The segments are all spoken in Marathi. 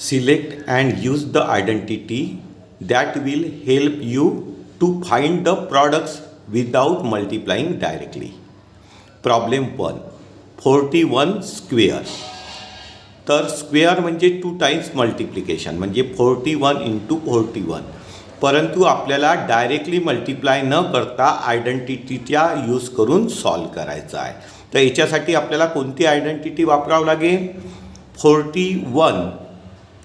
Select and use the identity that will help you to find the products without multiplying directly. Problem 1. 41 square. तर स्क्वेअर म्हणजे 2 टाइम्स मल्टिप्लिकेशन म्हणजे 41 इंटू 41. परंतु आपल्याला डायरेक्टली मल्टिप्लाय न करता आयडेंटिटीच्या यूज करून सॉल्व करायचं आहे. तर याच्यासाठी आपल्याला कोणती आयडेंटिटी वापरावं लागेल? 41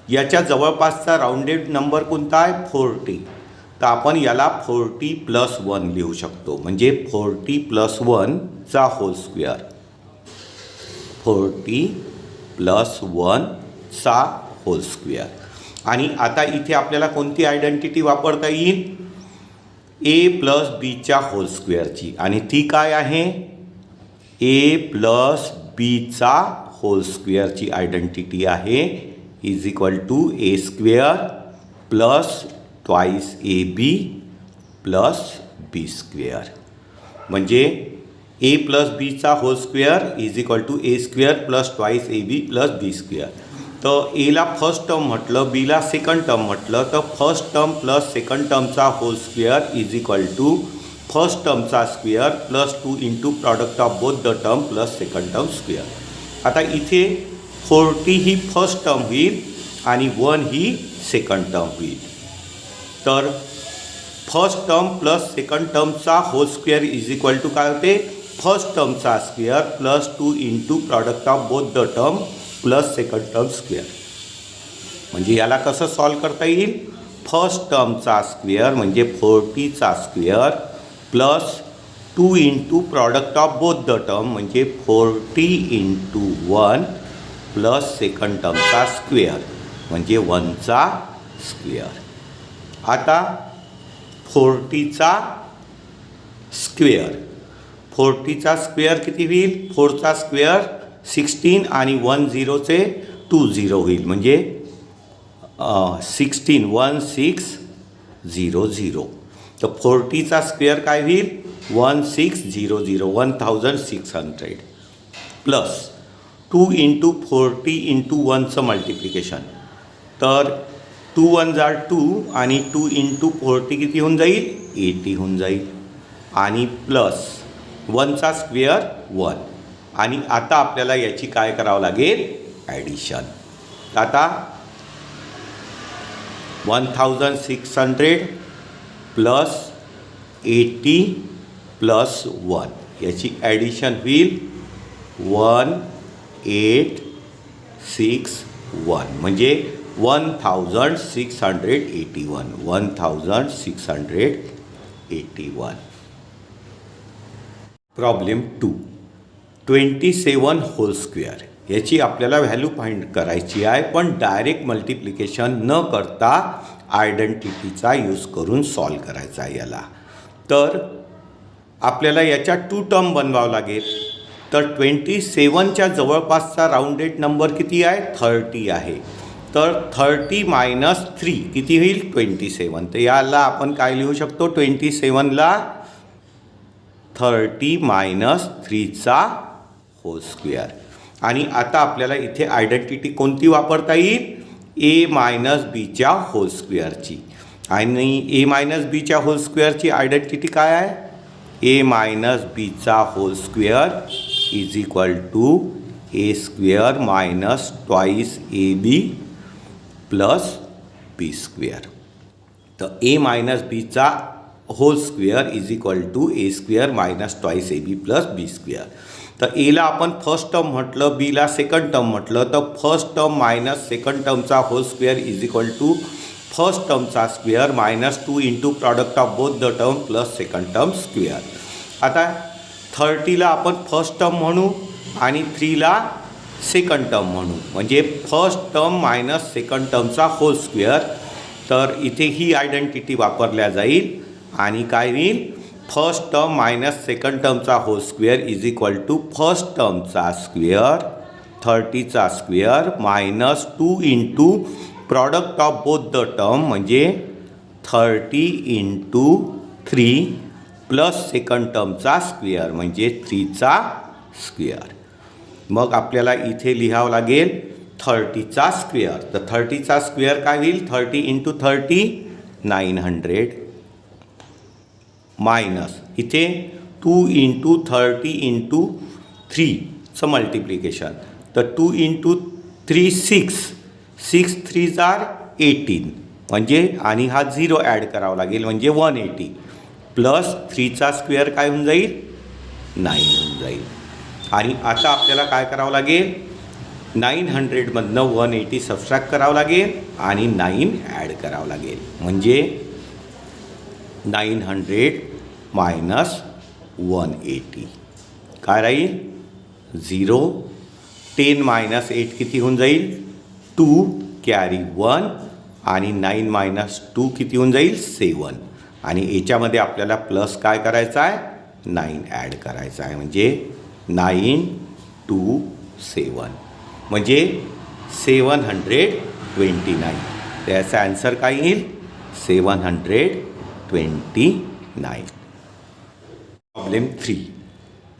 याच्या जवळपासचा राउंडेड नंबर कोणता आहे? 40. तर आपण याला 40 + 1 लिहू शकतो म्हणजे 40 + 1 चा होल स्क्वेअर. 40 + 1 चा होल स्क्वेअर. आणि आता इथे आपल्याला कोणती आयडेंटिटी वापरता येईल? a + b च्या होल स्क्वेअरची. आणि ती काय आहे? a + b चा होल स्क्वेअरची आयडेंटिटी आहे = a² + 2ab + b². म्हणजे a + b चा hole square = a² + 2ab + b². तर एला फर्स्ट टर्म म्हटलं, बीला सेकंड टर्म म्हटलं तर फर्स्ट टर्म प्लस सेकंड टर्मचा होल स्क्वेअर = फर्स्ट टर्मचा square + 2 into product of both the term plus second term square. आता इथे 40 ही फर्स्ट टर्म होईल आणि 1 ही सेकंड टर्म होईल. तर फर्स्ट टर्म प्लस सेकंड टर्मचा होल स्क्वेअर = काय होते? फर्स्ट टर्मचा square + 2 into product of both the term plus second term square. म्हणजे याला कसं सॉल्व करता येईल? फर्स्ट टर्मचा स्क्वेअर म्हणजे 40 चा square plus 2 into product of both the term म्हणजे 40 × 1 प्लस सेकंड टर्मचा स्क्वेअर म्हणजे 1 चा स्क्वेअर. आता 40 चा स्क्वेअर, 40 चा स्क्वेअर किती होईल? 4 चा स्क्वेअर 16 आणि 1 0 चे 2 0 होईल म्हणजे 16 1600. तर 40 चा स्क्वेअर काय होईल? 1600 1600 प्लस 2 इंटू 40 इंटू 1चं मल्टिप्लिकेशन. तर 2 1 जार 2 आणि 2 इंटू 40 किती होऊन जाईल? 80 होऊन जाईल. आणि प्लस 1चा स्क्वेअर 1. आणि आता आपल्याला याची काय करावं लागेल? ॲडिशन. आता 1600 प्लस 80 प्लस 1 याची ॲडिशन होईल 1861 म्हणजे 1681. 1681. प्रॉब्लेम 2. 27 होल स्क्वेअर याची आपल्याला व्हॅल्यू फाइंड करायची आहे, पण डायरेक्ट मल्टिप्लिकेशन न करता आयडेंटिटीचा यूज करून सॉल्व करायचा आहे याला. तर आपल्याला याच्या 2 टर्म बनवावं लागेल. तर 27च्या जवळपासचा राउंडेड नंबर किती आहे? 30 आहे. तर 30 - 3 किती होईल? 27. तर याला आपण काय लिहू शकतो? 27ला 30 - 3 चा होल स्क्वेअर. आणि आता आपल्याला इथे आयडेंटिटी कोणती वापरता येईल? a - b च्या होल स्क्वेअरची. आणि a - b च्या होल स्क्वेअरची आयडेंटिटी काय आहे? a - b चा hole square = a² - 2ab + b². तर a - b चा hole square = a² - 2ab + b². तर एला आपण फर्स्ट टर्म म्हटलं, बीला सेकंड टर्म म्हटलं तर फर्स्ट टर्म मायनस सेकंड टर्मचा होल स्क्वेअर = फर्स्ट टर्मचा square -2 into product of both the term plus second term square. आता 30ला आपण फर्स्ट टर्म म्हणू आणि 3ला सेकंड टर्म म्हणू म्हणजे फर्स्ट टर्म मायनस सेकंड टर्मचा होल स्क्वेअर. तर इथे ही आयडेंटिटी वापरल्या जाईल आणि काय होईल? फर्स्ट टर्म मायनस सेकंड टर्मचा होल स्क्वेअर = फर्स्ट टर्मचा स्क्वेअर 30चा square -2 into product of both the term म्हणजे 30 × 3 प्लस सेकंड टर्मचा स्क्वेअर म्हणजे 3चा स्क्वेअर. मग आपल्याला इथे लिहावं लागेल 30चा स्क्वेअर. तर 30चा स्क्वेअर काय होईल? 30 इंटू 30 900 मायनस इथे 2 इंटू 30 इंटू 3चं मल्टिप्लिकेशन. तर 2 इंटू 3 6 3 जार 18 म्हणजे आणि हा 0 ॲड करावा लागेल म्हणजे 180 प्लस 3चा स्क्वेअर काय होऊन जाईल? 9 होऊन जाईल. आणि आता आपल्याला काय करावं लागेल? 900मधनं 180 सबस्ट्रॅक्ट करावं लागेल आणि 9 ॲड करावं लागेल म्हणजे 900 मायनस 180 काय राहील? 0. 10 मायनस 8 किती होऊन जाईल? 2 कॅरी 1 आणि 9 मायनस 2 किती होऊन जाईल? 7. आणि याच्यामध्ये आपल्याला प्लस काय करायचं आहे? 9 ॲड करायचं आहे म्हणजे 9 2 7 म्हणजे 729. त्याचा ॲन्सर काय येईल? 729. प्रॉब्लेम 3.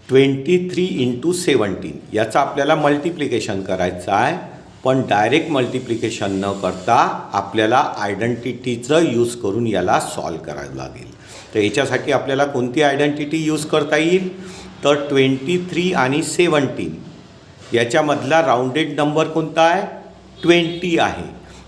23 इंटू 17 याचं आपल्याला मल्टिप्लिकेशन करायचं आहे. पण डायरेक्ट मल्टिप्लिकेशन न करता आपल्याला आयडेंटिटीचं यूज करून याला सॉल्व करावं लागेल. तर याच्यासाठी आपल्याला कोणती आयडेंटिटी यूज करता येईल? तर 23 आणि 17 याच्यामधला राऊंडेड नंबर कोणता आहे? 20 आहे.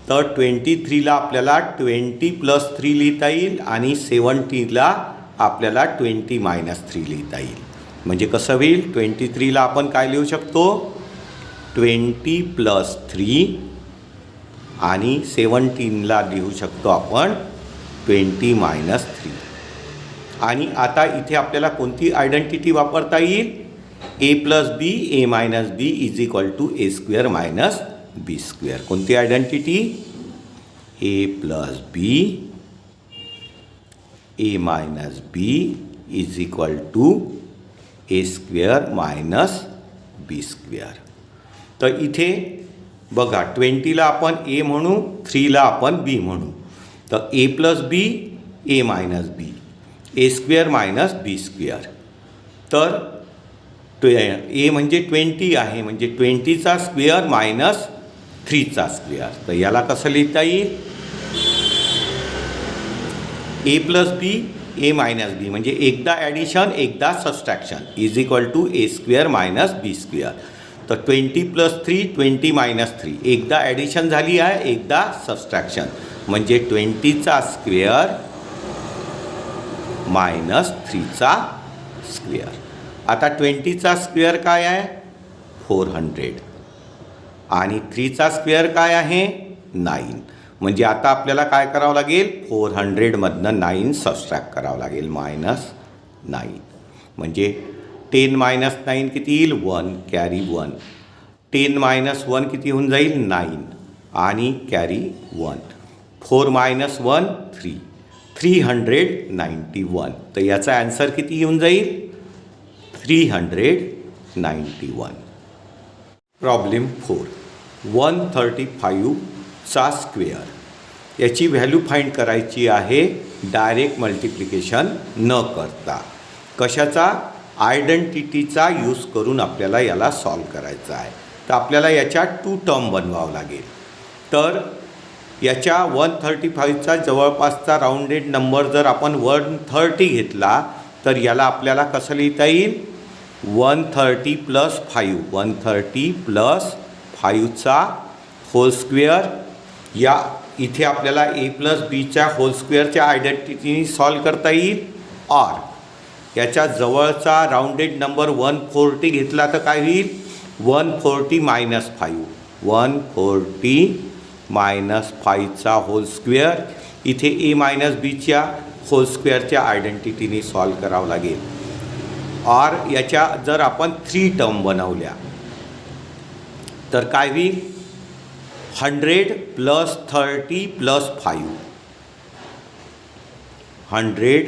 तर 23ला आपल्याला 20 प्लस 3 लिहिता येईल आणि 17ला आपल्याला 20 मायनस 3 लिहिता येईल. म्हणजे कसं होईल? 23ला आपण काय लिहू शकतो? 20 प्लस 3 आणि 17ला लिहू शकतो आपण 20 मायनस 3. आणि आता इथे आपल्याला कोणती आयडेंटिटी वापरता येईल? A plus B A minus B is equal to A square minus B square. कोणती identity? A plus B A minus B is equal to A square minus B square. तर इथे बघा 20ला आपण ए म्हणू, 3ला आपण बी म्हणू. तर A plus B A minus B A square minus B square. तर ए म्हणजे 20 आहे म्हणजे 20चा स्क्वेअर मायनस 3चा स्क्वेअर. तर याला कसं लिहिता येईल? A plus B A minus बी म्हणजे एकदा ॲडिशन एकदा subtraction is equal to A square minus B square. तर 20 प्लस 3 20 मायनस 3 एकदा ॲडिशन झाली आहे एकदा सबस्ट्रॅक्शन म्हणजे 20चा स्क्वेअर मायनस 3चा स्क्वेअर. आता 20चा स्क्वेअर काय आहे? 400 आणि 3चा स्क्वेअर काय आहे? 9. म्हणजे आता आपल्याला काय करावं लागेल? 400मधनं 9 सबस्ट्रॅक्ट करावं लागेल मायनस 9 म्हणजे 10 मायनस 9 किती येईल? 1 कॅरी 1. 10 मायनस 1 किती होऊन जाईल? 9 आणि कॅरी 1. 4 मायनस 1 3 391. तर याचा ॲन्सर किती येऊन जाईल? 391. प्रॉब्लेम 4. 135चा स्क्वेअर याची व्हॅल्यू फाईंड करायची आहे डायरेक्ट मल्टिप्लिकेशन न करता. कशाचा? आयडेंटिटीचा यूज करून आपल्याला याला सॉल्व करायचा आहे. तर आपल्याला याच्या 2 टर्म बनवावं लागेल. तर याच्या 135चा जवळपासचा राऊंडेड नंबर जर आपण 130 घेतला तर याला आपल्याला कसं लिहिता येईल? 130 प्लस 5 130 प्लस 5चा होल स्क्वेअर. या इथे आपल्याला ए प्लस बीच्या होल स्क्वेअरच्या आयडेंटिटीनी सॉल्व करता येईल. ऑर याच्या जवळचा राऊंडेड नंबर 140 घेतला तर काय होईल? 140 मायनस 5 140 मायनस 5चा होल स्क्वेअर. इथे ए मायनस बीच्या होल स्क्वेअरच्या आयडेंटिटीनी सॉल्व करावं लागेल. ऑर याच्या जर आपण 3 टर्म बनवल्या तर काय होईल? 100 प्लस 30 प्लस 5 100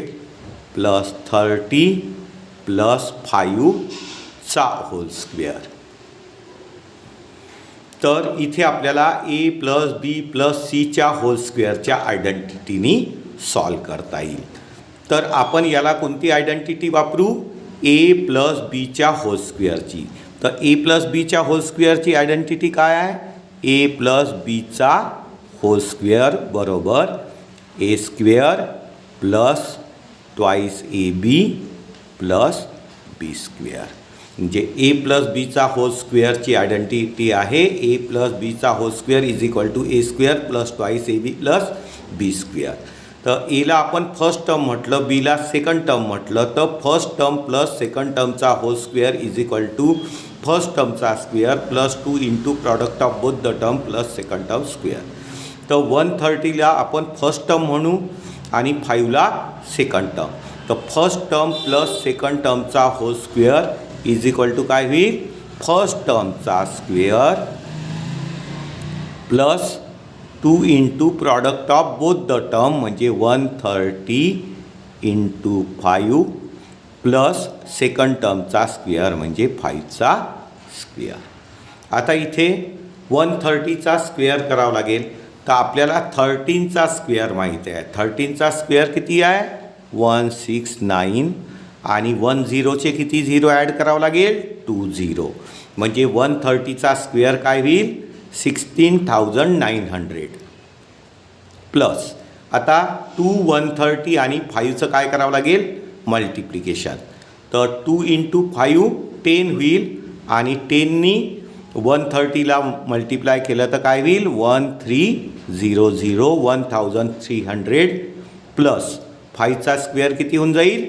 प्लस 30 प्लस 5चा होल स्क्वेअर. तर इथे आपल्याला ए प्लस बी प्लस सीच्या होल स्क्वेअरच्या आयडेंटिटीनी सॉल्व करता येईल. तर आपण याला कोणती आयडेंटिटी वापरू? ए प्लस बीच्या होल स्क्वेअरची. तर ए प्लस बीच्या होल स्क्वेअरची आयडेंटिटी काय आहे? ए प्लस बीचा होल स्क्वेअर बरोबर A square plus twice A B plus B square. म्हणजे ए प्लस बीचा होल स्क्वेअरची आयडेंटिटी आहे ए प्लस बीचा whole square is equal to A square plus twice A B plus B square. तर एला आपण फर्स्ट टर्म म्हटलं, बीला सेकंड टर्म म्हटलं, तर फर्स्ट टर्म प्लस सेकंड टर्मचा whole square is equal to first टर्मचा square plus 2 into product of both the term plus second term square. तर 130ला आपण फर्स्ट टर्म म्हणू आणि 5ला सेकंड टर्म. तर फर्स्ट टर्म प्लस सेकंड टर्मचा whole square is equal to काय होईल, फर्स्ट टर्मचा square plus 2 into product of both the term म्हणजे 130 इंटू 5 प्लस सेकंड टर्मचा स्क्वेअर म्हणजे 5चा स्क्वेअर. आता इथे 130चा स्क्वेअर करावा लागेल. तर आपल्याला 13चा स्क्वेअर माहीत आहे. 13चा स्क्वेअर किती आहे 169 आणि 10चे किती झिरो ॲड करावं लागेल 20. म्हणजे 130चा स्क्वेअर काय होईल 16,900 प्लस आता 2 130 आणि 5चं काय करावं लागेल मल्टिप्लिकेशन. तर 2 इंटू 5 10 होईल आणि 10नी 130ला मल्टिप्लाय केलं तर काय होईल 1300 1300 प्लस 5चा स्क्वेअर किती होऊन जाईल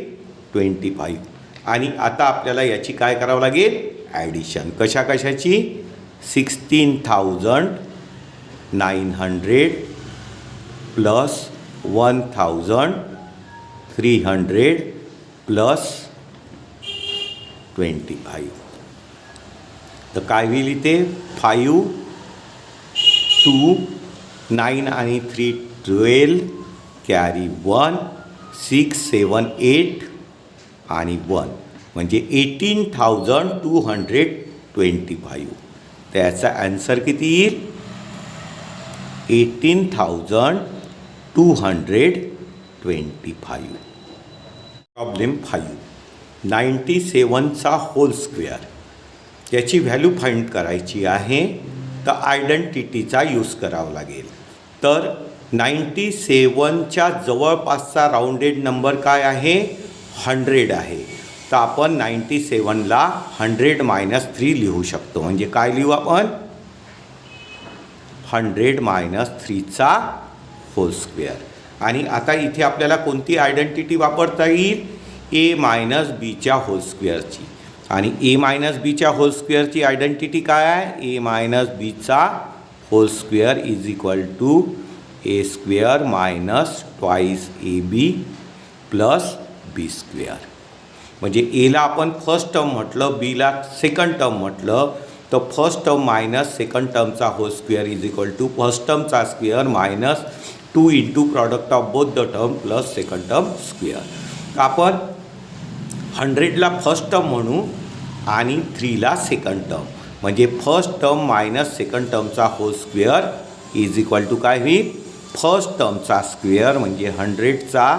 25. आणि आता आपल्याला याची काय करावं लागेल ॲडिशन. कशा कशाची 16,900 प्लस 1,300 प्लस 25. तर काय होईल इथे 5 2 9 आणि 3 12 कॅरी 1 6 7 8 आणि 1 म्हणजे 18,225. तर याचा ॲन्सर किती येईल 18,225. प्रॉब्लेम 5 97चा होल स्क्वेअर याची व्हॅल्यू फाइंड करायची आहे. तर आयडेंटिटीचा यूज करावा लागेल. तर 97च्या जवळपासचा राऊंडेड नंबर काय आहे 100 आहे. तर आपण 97ला 100 - 3 लिहू शकतो. म्हणजे काय लिहू आपण 100 - 3चा होल स्क्वेअर. आणि आता इथे आपल्याला कोणती आयडेंटिटी वापरता येईल ए मायनस बीच्या होल स्क्वेअरची. आणि ए मायनस बीच्या होल स्क्वेअरची आयडेंटिटी काय आहे ए मायनस बीचा whole square is equal to A square minus twice A B plus B square. म्हणजे एला आपण फर्स्ट टर्म म्हटलं बीला सेकंड टर्म म्हटलं तर फर्स्ट टर्म मायनस सेकंड टर्मचा whole square is equal to first टर्मचा square minus 2 into product of both the term plus second term square. आपण 100ला फर्स्ट टर्म म्हणू आणि 3ला सेकंड टर्म. म्हणजे फर्स्ट टर्म मायनस सेकंड टर्मचा whole square is equal to काय होईल फर्स्ट टर्मचा स्क्वेअर म्हणजे 100चा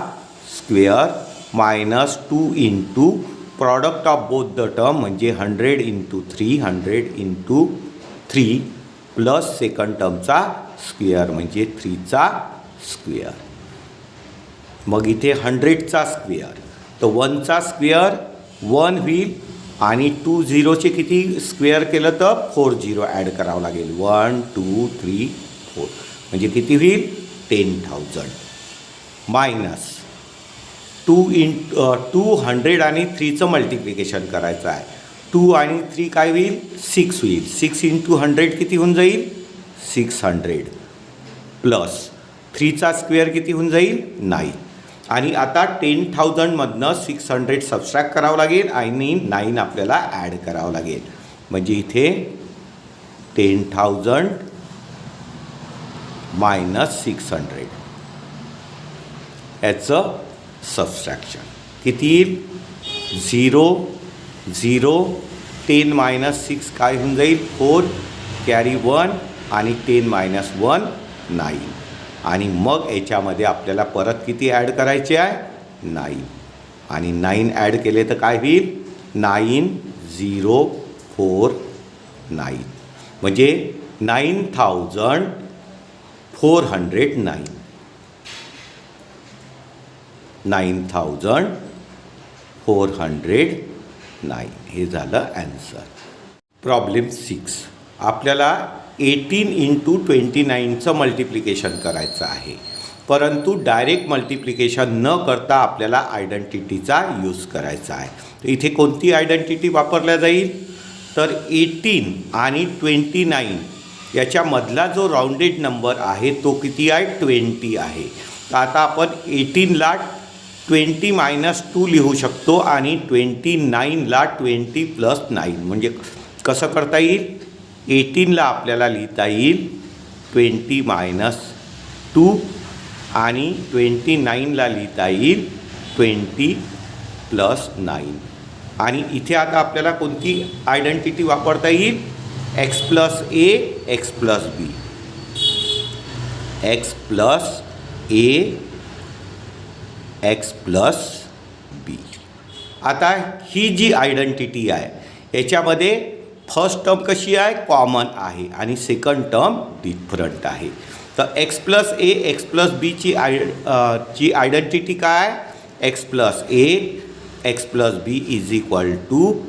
square minus 2 into product of both the term म्हणजे 100 into 3 100 into 3 plus second टर्मचा square म्हणजे 3चा स्क्वेअर. मग इथे 100चा स्क्वेअर तर 1चा स्क्वेअर 1 होईल आणि 2 झिरोचे किती स्क्वेअर केलं तर 4 झिरो ॲड करावं लागेल 1 2 3 4 म्हणजे किती होईल 10,000 मायनस 200 आणि 3चं मल्टिप्लिकेशन करायचं आहे. 2 आणि 3 काय होईल 6 होईल 6 इंटू 100 किती होऊन जाईल 600 प्लस 3चा स्क्वेअर किती होऊन जाईल 9. आणि आता 10,000मधनं 600 सबस्ट्रॅक्ट करावं लागेल आणि 9 आपल्याला ॲड करावं लागेल. म्हणजे इथे 10,000 मायनस 600 याचं सबस्ट्रॅक्शन किती येईल 0 0 10 मायनस 6 काय होऊन जाईल 4 कॅरी 1 आणि 10 मायनस 1 9. आणि मग याच्यामध्ये आपल्याला परत किती ॲड करायचे आहे 9 आणि 9 ॲड केले तर काय होईल 9049. म्हणजे 9409. 9409 हे झालं ॲन्सर. प्रॉब्लेम 6. आपल्याला 18 इंटू 29चं मल्टिप्लिकेशन करायचं आहे, परंतु डायरेक्ट मल्टिप्लिकेशन न करता आपल्याला आयडेंटिटीचा यूज करायचा आहे. तर इथे कोणती आयडेंटिटी वापरल्या जाईल? तर 18 आणि 29 याच्यामधला जो राऊंडेड नंबर आहे तो किती आहे? 20 आहे. तर आता आपण 18ला 20 - 2 लिहू शकतो आणि 29ला 20 + 9. म्हणजे कसं करता येईल? 18ला आपल्याला लिहिता येईल 20 - 2 आणि 29ला लिहिता येईल 20 + 9. आणि इथे आता आपल्याला कोणती आयडेंटिटी वापरता येईल? x + a x + b. x + a x + b. आता ही जी आयडेंटिटी आहे याच्यामध्ये फर्स्ट टर्म कशी आहे? कॉमन आहे आणि सेकंड टर्म डिफरंट आहे. तर x + a x + b ची आयडेंटिटी काय? x + a x + b =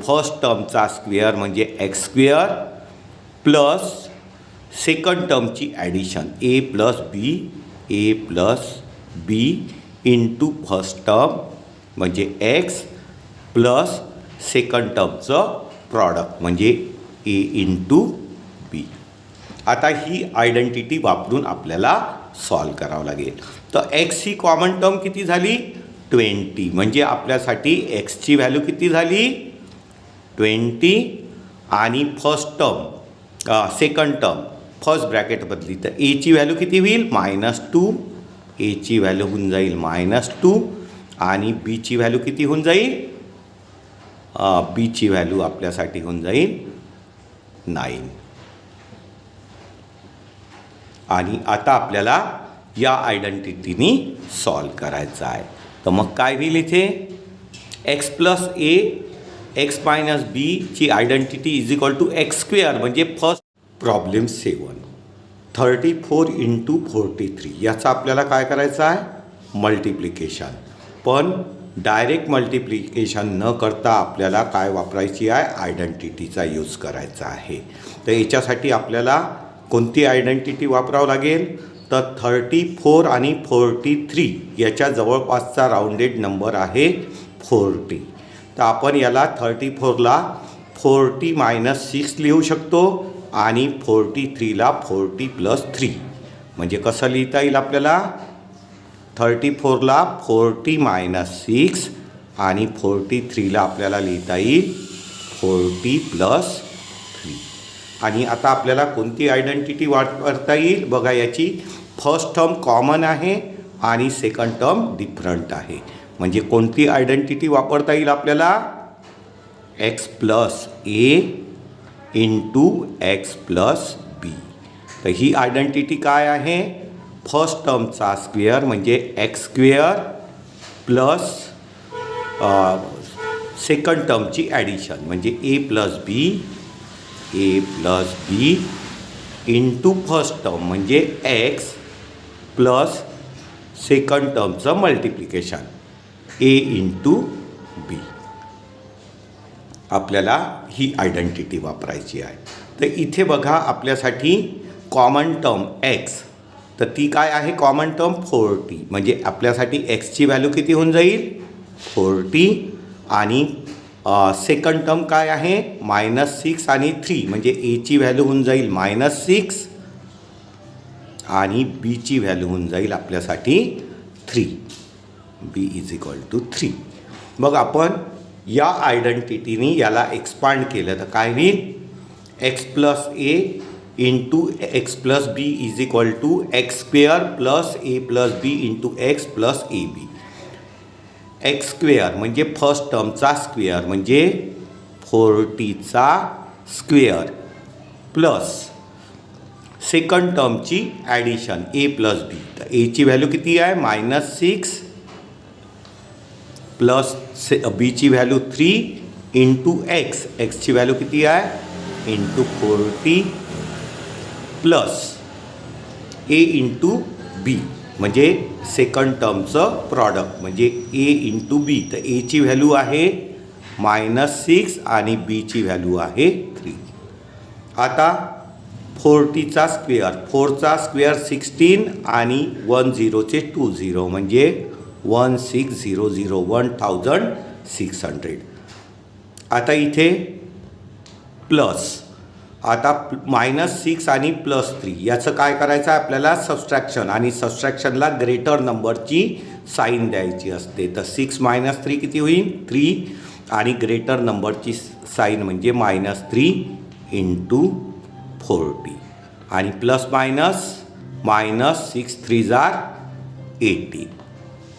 first टर्मचा स्क्वेअर म्हणजे x² प्लस सेकंड टर्मची addition a + b into first term म्हणजे x प्लस सेकंड टर्मचं प्रॉडक्ट म्हणजे a इंटू b. आता ही आयडेंटिटी वापरून आपल्याला सॉल्व करावं लागेल. तर x ही कॉमन टर्म किती झाली? 20. म्हणजे आपल्यासाठी xची व्हॅल्यू किती झाली? 20. आणि first term second term first bracket बदली तर एची व्हॅल्यू किती होईल? -2. एची व्हॅल्यू होऊन जाईल -2 आणि बीची व्हॅल्यू किती होऊन जाईल? बीची व्हॅल्यू आपल्यासाठी होऊन जाईल 9. आणि आता आपल्याला या आयडेंटिटीनी सॉल्व करायचं आहे. तर मग काय होईल इथे? x + a x - b ची आयडेंटिटी = x² म्हणजे फर्स्ट. प्रॉब्लेम 7. 34 × 43 याचा आपल्याला काय करायचं आहे? मल्टिप्लिकेशन. पण डायरेक्ट मल्टिप्लिकेशन न करता आपल्याला काय वापरायची आहे? आयडेंटिटीचा यूज करायचा आहे. तर याच्यासाठी आपल्याला कोणती आयडेंटिटी वापरावं लागेल? तर 34 आणि 43 याच्या जवळपासचा राऊंडेड नंबर आहे 40. तर आपण याला 34ला 40 - 6 लिहू शकतो आणि 43ला 40 + 3. म्हणजे कसं लिहिता येईल आपल्याला? 34ला 40 - 6 आणि 43ला आपल्याला लिहिता येईल 40 + 3. आणि आता आपल्याला कोणती आयडेंटिटी वापरता येईल? बघा, याची फर्स्ट टर्म कॉमन आहे आणि सेकंड टर्म डिफरंट आहे. म्हणजे कोणती आयडेंटिटी वापरता येईल आपल्याला? x + a into x + b. तर ही आयडेंटिटी काय आहे? फर्स्ट टर्मचा स्क्वेअर म्हणजे x² प्लस सेकंड टर्मची ॲडिशन म्हणजे a + b into first term म्हणजे x प्लस सेकंड टर्मचं मल्टिप्लिकेशन a इंटू b. आपल्याला ही आयडेंटिटी वापरायची आहे. तर इथे बघा आपल्यासाठी कॉमन टर्म x, तर ती काय आहे? Common term 40. म्हणजे आपल्यासाठी xची व्हॅल्यू किती होऊन जाईल? 40. आणि सेकंड टर्म काय आहे? -6 आणि 3 म्हणजे एची व्हॅल्यू होऊन जाईल -6 आणि बीची व्हॅल्यू होऊन जाईल आपल्यासाठी 3. b = 3. मग आपण या आयडेंटिटीनी याला एक्सपांड केलं तर काय होईल? x + a into x + b = x² + a + b into x + ab. x² म्हणजे फर्स्ट टर्मचा स्क्वेअर म्हणजे 40चा स्क्वेअर प्लस सेकंड टर्मची ॲडिशन a + b. तर एची व्हॅल्यू किती आहे? -6 प्लस बीची व्हॅल्यू 3 इंटू x. एक्सची व्हॅल्यू किती आहे? इंटू 40 प्लस ए इंटू बी म्हणजे सेकंड टर्मचं प्रॉडक्ट म्हणजे ए इंटू बी. तर एची व्हॅल्यू आहे -6 आणि बीची व्हॅल्यू आहे 3. आता 40चा स्क्वेअर, 4चा स्क्वेअर 16 आणि 10चे 20 म्हणजे 1600 1600. आता इथे प्लस, आता -6 आणि +3 याचं काय करायचं आहे आपल्याला सबस्ट्रॅक्शन, आणि सबस्ट्रॅक्शनला ग्रेटर नंबरची साईन द्यायची असते. तर 6 - 3 किती होईल 3 आणि ग्रेटर नंबरची साईन म्हणजे -3 × 40 आणि प्लस मायनस 6 3 18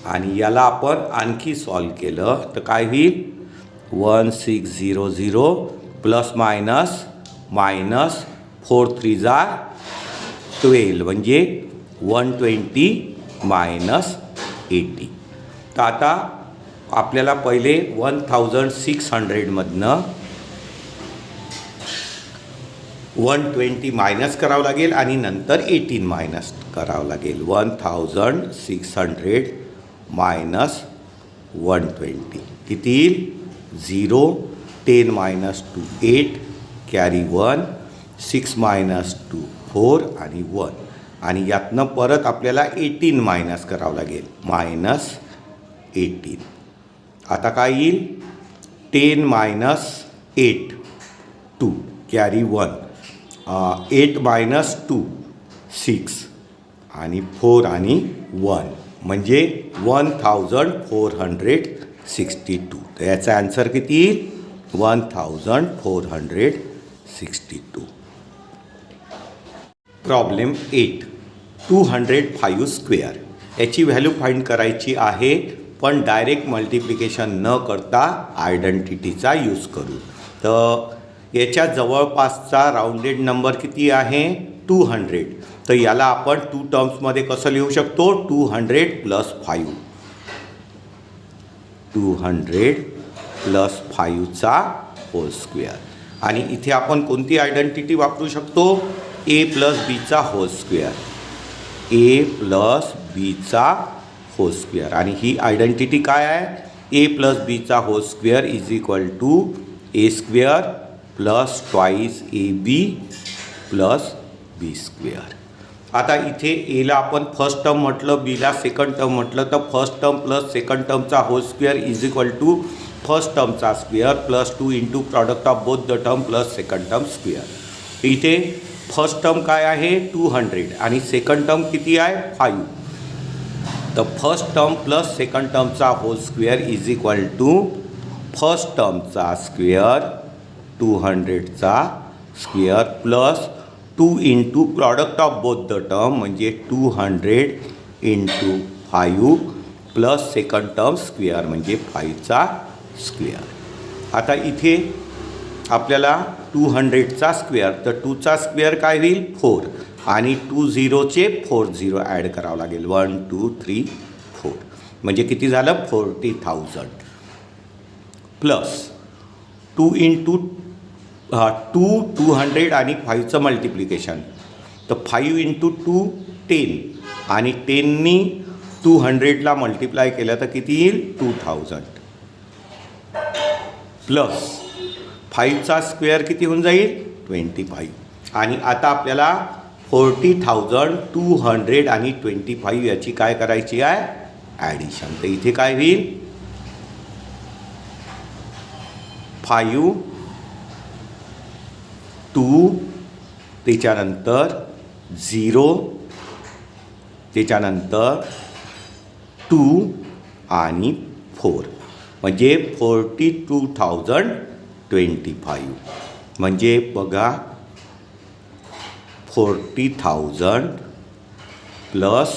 आणि याला आपण आणखी सॉल्व केलं तर काय होईल 1600 प्लस मायनस 4 3 12 म्हणजे 120 - 80. तर आता आपल्याला पहिले 1600मधनं 120 मायनस करावं लागेल आणि नंतर 18 मायनस करावं लागेल. 1600 मायनस 120 किती येईल 0 10 - 2 8 कॅरी 1 6 - 2 4 आणि 1 आणि यातनं परत आपल्याला 18 मायनस करावं लागेल -18. आता काय येईल 10 - 8 2 कॅरी 1 8 - 2 6 आणि 4 आणि 1 म्हणजे 1462. तर याचा आन्सर किती येईल 1462. Problem 8 205 square. याची व्हॅल्यू फाइंड करायची आहे पण डायरेक्ट मल्टिप्लिकेशन न करता आयडेंटिटीचा यूज करू. तर याच्या जवळपासचा राऊंडेड नंबर किती आहे 200. तर याला आपण 2 टर्म्समध्ये कसं लिहू शकतो 200 + 5 200 + 5चा होल स्क्वेअर. आणि इथे आपण कोणती आयडेंटिटी वापरू शकतो a + bचा होल स्क्वेअर a + bचा होल स्क्वेअर. आणि ही आयडेंटिटी काय आहे a + bचा whole square = a square + 2ab + b square. आता इथे एला आपण फर्स्ट टर्म म्हटलं बीला सेकंड टर्म म्हटलं तर फर्स्ट टर्म + सेकंड टर्मचा होल स्क्वेअर = फर्स्ट टर्मचा square +2 × product of both the term + second term square. इथे फर्स्ट टर्म काय आहे 200 आणि सेकंड टर्म किती आहे 5. तर फर्स्ट टर्म + सेकंड टर्मचा होल स्क्वेअर = फर्स्ट टर्मचा स्क्वेअर 200चा square +2 × product of both the term म्हणजे 200 × 5 + सेकंड टर्म स्क्वेअर म्हणजे 5चा स्क्वेअर. आता इथे आपल्याला 200चा स्क्वेअर तर 2चा स्क्वेअर काय होईल 4 आणि 20चे 40 ॲड करावं लागेल 1 2 3 4 म्हणजे किती झालं 40,000 प्लस 2 × 200 आणि 5चं मल्टिप्लिकेशन. तर 5 × 2 10 आणि 10नी 200ला मल्टिप्लाय केलं तर किती येईल 2000 प्लस 5चा स्क्वेअर किती होऊन जाईल 25. आणि आता आपल्याला 40,200 आणि 25 याची काय करायची आहे ॲडिशन. तर इथे काय होईल 5 2 त्याच्यानंतर 0 त्याच्यानंतर 2 आणि 4 म्हणजे 42,025 म्हणजे बघा 40,000 प्लस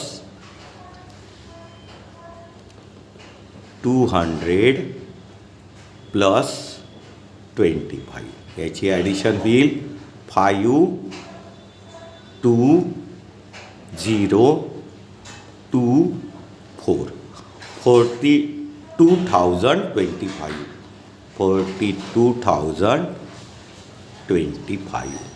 200 प्लस 25 याची ॲडिशन होईल 5 2 0 2 4 42,025 42,025